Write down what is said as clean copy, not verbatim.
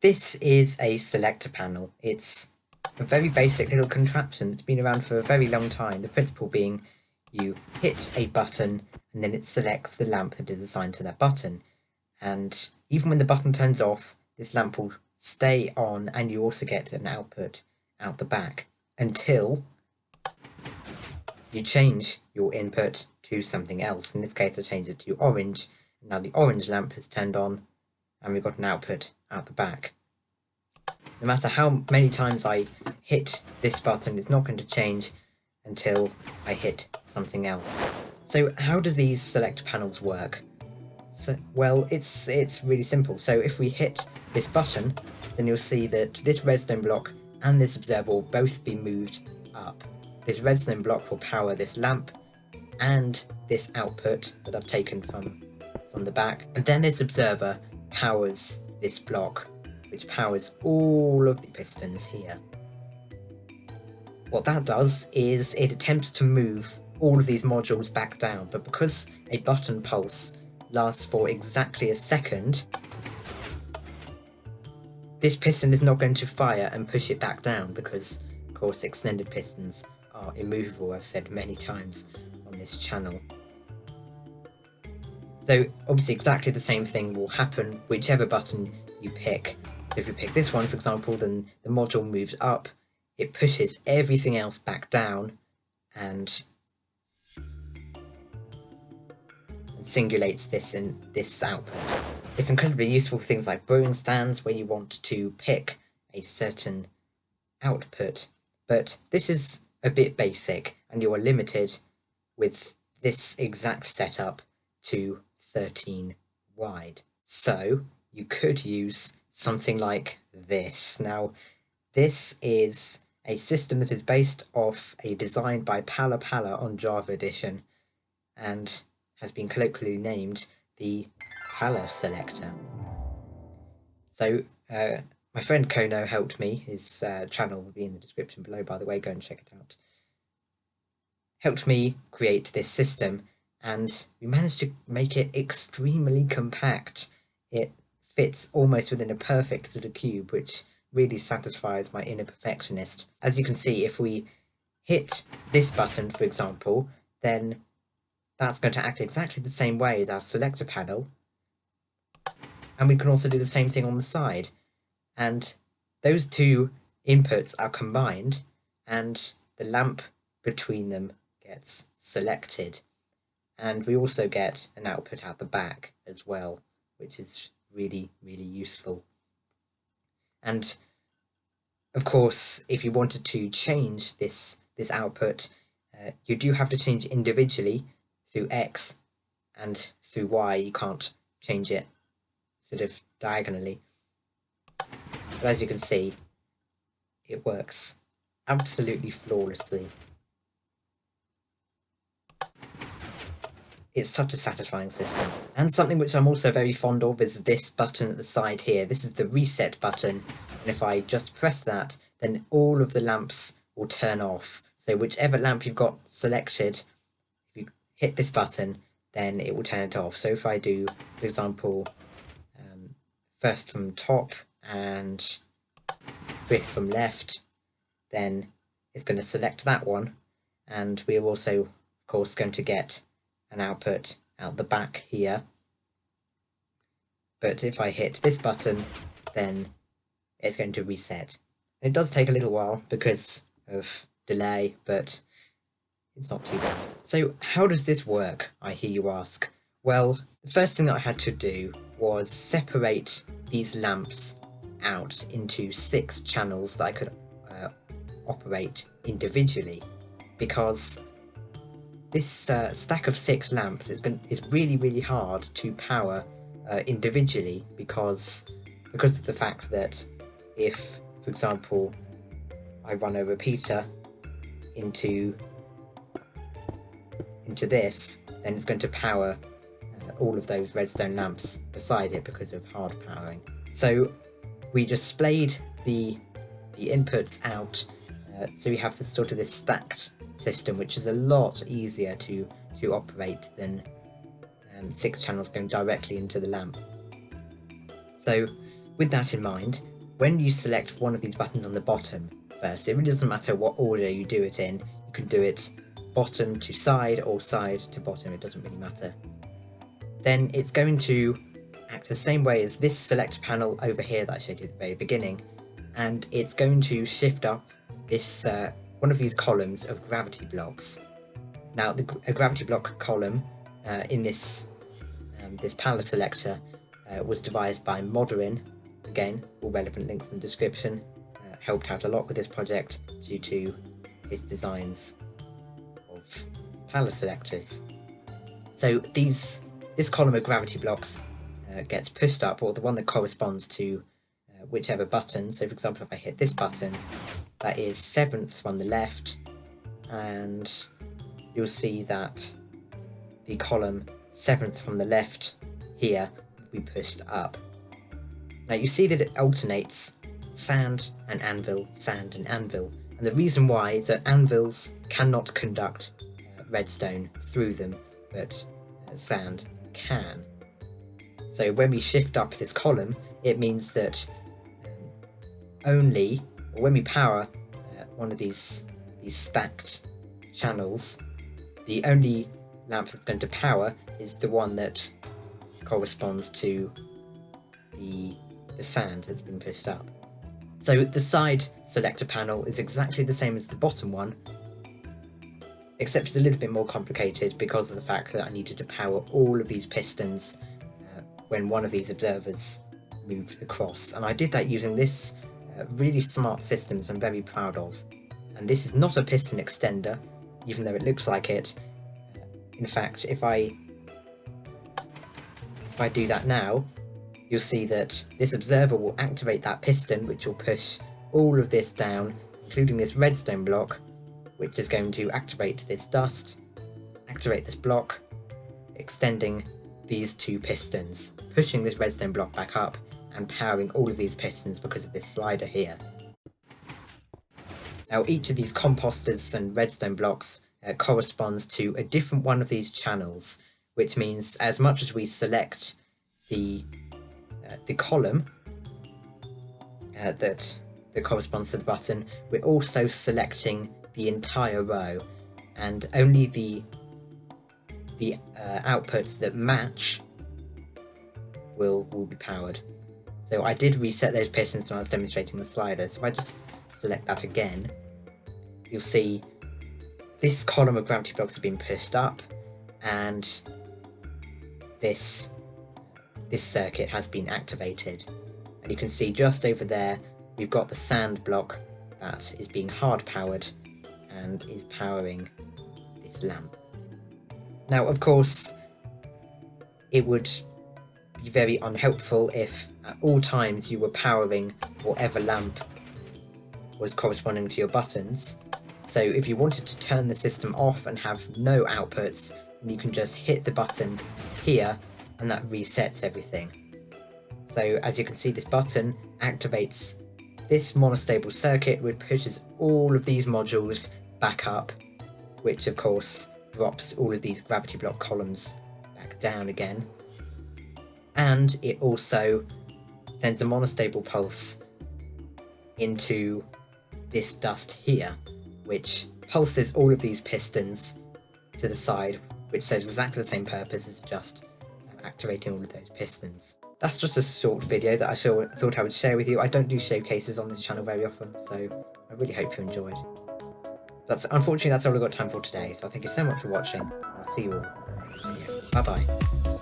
This is a selector panel. It's a very basic little contraption that's been around for a very long time. The principle being you hit a button and then it selects the lamp that is assigned to that button. And even when the button turns off, this lamp will stay on, and you also get an output out the back until you change your input to something else. In this case, I changed it to orange, and now the orange lamp has turned on, and we've got an output out the back. No matter how many times I hit this button, it's not going to change until I hit something else. So how do these select panels work? So, well, it's really simple. So if we hit this button, then you'll see that this redstone block and this observer will both be moved up. This redstone block will power this lamp and this output that I've taken from the back. And then this observer powers this block, which powers all of the pistons here. What that does is it attempts to move all of these modules back down, but because a button pulse lasts for exactly a second, this piston is not going to fire and push it back down because, of course, extended pistons are immovable, I've said many times on this channel. So obviously exactly the same thing will happen whichever button you pick. So if you pick this one, for example, then the module moves up, it pushes everything else back down and singulates this in this output. It's incredibly useful for things like brewing stands where you want to pick a certain output, but this is a bit basic and you are limited with this exact setup to 13 wide. So you could use something like this. Now, this is a system that is based off a design by Palla on Java Edition and has been colloquially named the Palla Selector. So my friend Kono helped me. His channel will be in the description below, by the way, go and check it out. Helped me create this system, and we managed to make it extremely compact. It fits almost within a perfect little cube, which really satisfies my inner perfectionist. As you can see, if we hit this button, for example, then that's going to act exactly the same way as our selector panel, and we can also do the same thing on the side, and those two inputs are combined and the lamp between them gets selected, and we also get an output out the back as well, which is really useful. And of course, if you wanted to change this output, you do have to change it individually through X, and through Y you can't change it sort of diagonally. But as you can see, it works absolutely flawlessly. It's such a satisfying system. And something which I'm also very fond of is this button at the side here. This is the reset button, and if I just press that, then all of the lamps will turn off. So whichever lamp you've got selected, if you hit this button, then it will turn it off. So if I do, for example, first from top and fifth from left, then it's going to select that one, and we're also, of course, going to get an output out the back here. But if I hit this button, then it's going to reset. It does take a little while because of delay, but it's not too bad. So how does this work, I hear you ask? Well, the first thing that I had to do was separate these lamps out into 6 channels that I could operate individually, because this stack of 6 lamps is really hard to power individually, because of the fact that if, for example, I run a repeater into this, then it's going to power all of those redstone lamps beside it because of hard powering. So we just splayed the inputs out, so we have this sort of this stacked system, which is a lot easier to operate than 6 channels going directly into the lamp. So with that in mind, when you select one of these buttons on the bottom first, it really doesn't matter what order you do it in. You can do it bottom to side or side to bottom, it doesn't really matter. Then it's going to act the same way as this selector panel over here that I showed you at the very beginning, and it's going to shift up this one of these columns of gravity blocks. Now a gravity block column in this Palla selector was devised by Modern. Again, all relevant links in the description. Helped out a lot with this project due to his designs of Palla selectors. So this column of gravity blocks gets pushed up, or the one that corresponds to whichever button. So for example, if I hit this button, that is 7th from the left, and you'll see that the column 7th from the left here will be pushed up. Now you see that it alternates sand and anvil, and the reason why is that anvils cannot conduct redstone through them, but sand can. So when we shift up this column, it means that when we power one of these stacked channels, the only lamp that's going to power is the one that corresponds to the sand that's been pushed up. So the side selector panel is exactly the same as the bottom one, except it's a little bit more complicated because of the fact that I needed to power all of these pistons when one of these observers moved across, and I did that using this really smart system that I'm very proud of. And this is not a piston extender, even though it looks like it. In fact, if I do that now, you'll see that this observer will activate that piston, which will push all of this down, including this redstone block, which is going to activate this dust, activate this block, extending these two pistons, pushing this redstone block back up and powering all of these pistons because of this slider here. Now each of these composters and redstone blocks corresponds to a different one of these channels, which means as much as we select the column that corresponds to the button, we're also selecting the entire row, and only the outputs that match will be powered. So I did reset those pistons when I was demonstrating the slider, so if I just select that again, you'll see this column of gravity blocks have been pushed up, and this circuit has been activated. And you can see just over there we've got the sand block that is being hard powered and is powering this lamp. Now of course it would be very unhelpful if at all times you were powering whatever lamp was corresponding to your buttons. So if you wanted to turn the system off and have no outputs, then you can just hit the button here and that resets everything. So as you can see, this button activates this monostable circuit, which pushes all of these modules back up, which of course drops all of these gravity block columns back down again. And it also sends a monostable pulse into this dust here, which pulses all of these pistons to the side, which serves exactly the same purpose as just activating all of those pistons. That's just a short video that I thought I would share with you. I don't do showcases on this channel very often, so I really hope you enjoyed. Unfortunately, that's all I've got time for today, so thank you so much for watching. I'll see you all in the next video. Bye bye.